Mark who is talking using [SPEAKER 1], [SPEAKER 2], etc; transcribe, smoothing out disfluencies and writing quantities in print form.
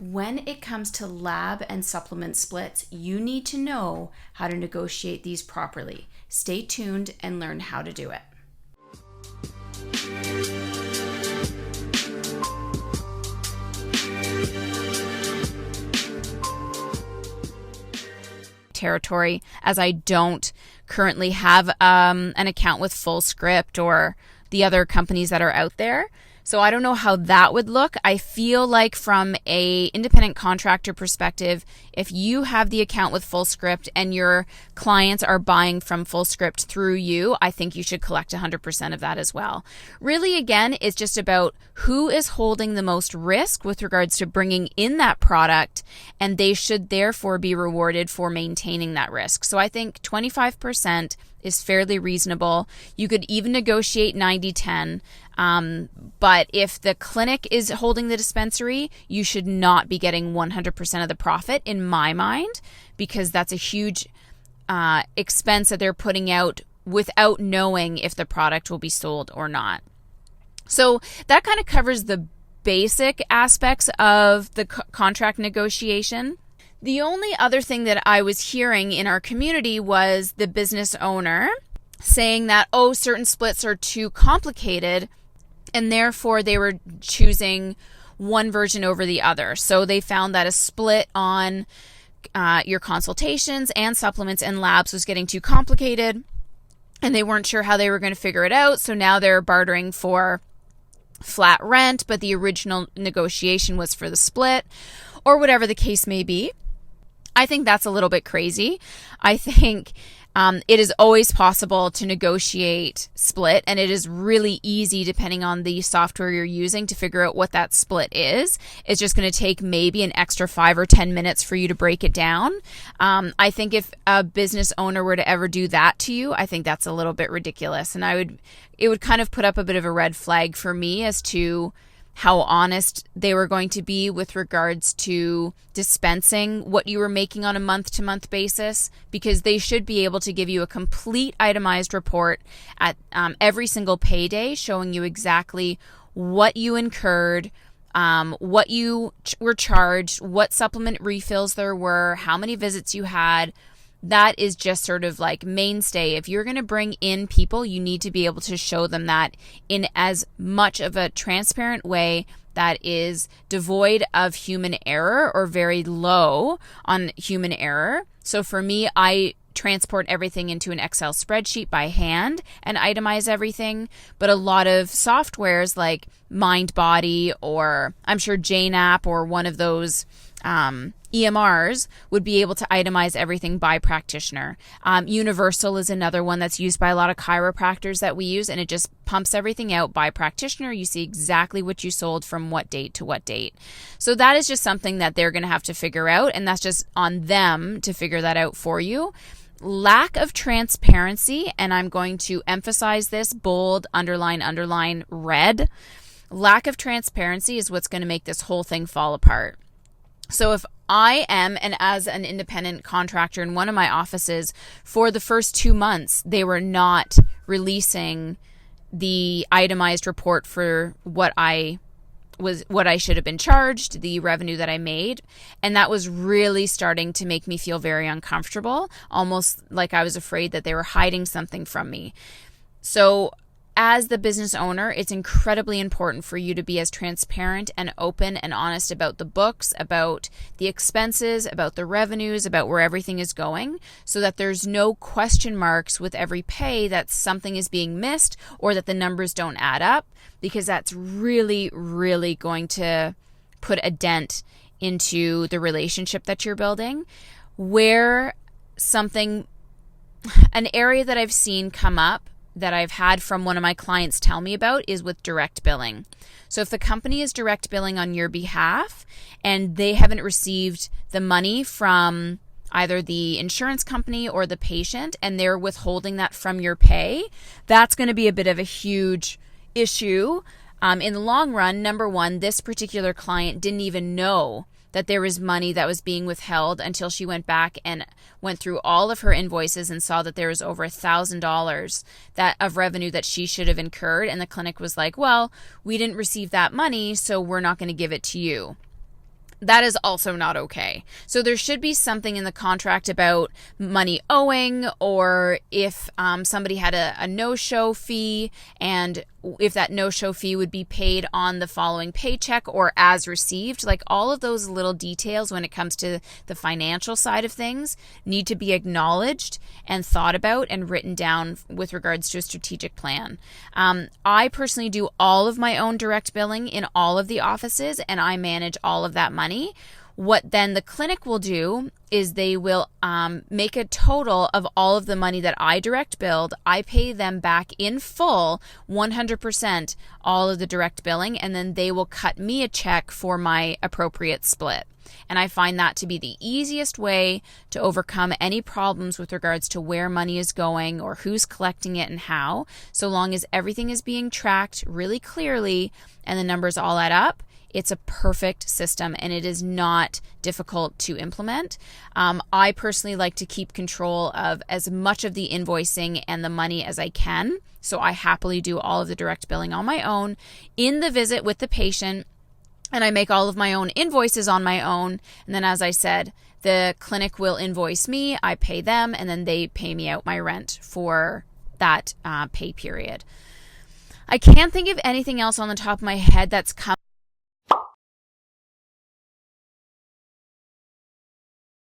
[SPEAKER 1] When it comes to lab and supplement splits, you need to know how to negotiate these properly. Stay tuned and learn how to do it. Territory, as I don't currently have an account with FullScript or the other companies that are out there. So I don't know how that would look. I feel like from a independent contractor perspective, if you have the account with FullScript and your clients are buying from FullScript through you, I think you should collect 100% of that as well. Really, again, it's just about who is holding the most risk with regards to bringing in that product, and they should therefore be rewarded for maintaining that risk. So I think 25% is fairly reasonable. You could even negotiate 90-10. But if the clinic is holding the dispensary, you should not be getting 100% of the profit in my mind, because that's a huge expense that they're putting out without knowing if the product will be sold or not. So that kind of covers the basic aspects of the contract negotiation. The only other thing that I was hearing in our community was the business owner saying that, certain splits are too complicated, and therefore they were choosing one version over the other. So they found that a split on your consultations and supplements and labs was getting too complicated, and they weren't sure how they were going to figure it out. So now they're bartering for flat rent, but the original negotiation was for the split, or whatever the case may be. I think that's a little bit crazy. I think it is always possible to negotiate split, and it is really easy, depending on the software you're using, to figure out what that split is. It's just going to take maybe an extra 5 or 10 minutes for you to break it down. I think if a business owner were to ever do that to you, I think that's a little bit ridiculous, and it would kind of put up a bit of a red flag for me as to how honest they were going to be with regards to dispensing what you were making on a month-to-month basis, because they should be able to give you a complete itemized report at every single payday, showing you exactly what you incurred, what you were charged, what supplement refills there were, how many visits you had. That is just sort of like mainstay. If you're going to bring in people, you need to be able to show them that in as much of a transparent way that is devoid of human error or very low on human error. So for me, I transport everything into an Excel spreadsheet by hand and itemize everything. But a lot of softwares like MindBody, or I'm sure JNAP, or one of those EMRs would be able to itemize everything by practitioner. Universal is another one that's used by a lot of chiropractors that we use, and it just pumps everything out by practitioner. You see exactly what you sold from what date to what date. So that is just something that they're going to have to figure out, and that's just on them to figure that out for you. Lack of transparency, and I'm going to emphasize this, bold, underline, red. Lack of transparency is what's going to make this whole thing fall apart. So if I am, and as an independent contractor in one of my offices, for the first 2 months, they were not releasing the itemized report for what I should have been charged, the revenue that I made. And that was really starting to make me feel very uncomfortable, almost like I was afraid that they were hiding something from me. So as the business owner, it's incredibly important for you to be as transparent and open and honest about the books, about the expenses, about the revenues, about where everything is going, so that there's no question marks with every pay that something is being missed or that the numbers don't add up, because that's really, really going to put a dent into the relationship that you're building. An area that I've seen come up that I've had from one of my clients tell me about is with direct billing. So if the company is direct billing on your behalf and they haven't received the money from either the insurance company or the patient, and they're withholding that from your pay, that's going to be a bit of a huge issue. In the long run, number one, this particular client didn't even know that there was money that was being withheld until she went back and went through all of her invoices and saw that there was over $1,000 of revenue that she should have incurred. And the clinic was like, well, we didn't receive that money, so we're not going to give it to you. that is also not okay. So there should be something in the contract about money owing, or if somebody had a no-show fee, and if that no-show fee would be paid on the following paycheck or as received. Like, all of those little details when it comes to the financial side of things need to be acknowledged and thought about and written down with regards to a strategic plan. I personally do all of my own direct billing in all of the offices, and I manage all of that money. What then the clinic will do is they will make a total of all of the money that I direct billed. I pay them back in full, 100%, all of the direct billing, and then they will cut me a check for my appropriate split. And I find that to be the easiest way to overcome any problems with regards to where money is going or who's collecting it and how. So long as everything is being tracked really clearly and the numbers all add up, it's a perfect system, and it is not difficult to implement. I personally like to keep control of as much of the invoicing and the money as I can. So I happily do all of the direct billing on my own in the visit with the patient, and I make all of my own invoices on my own. And then, as I said, the clinic will invoice me, I pay them, and then they pay me out my rent for that pay period. I can't think of anything else on the top of my head that's come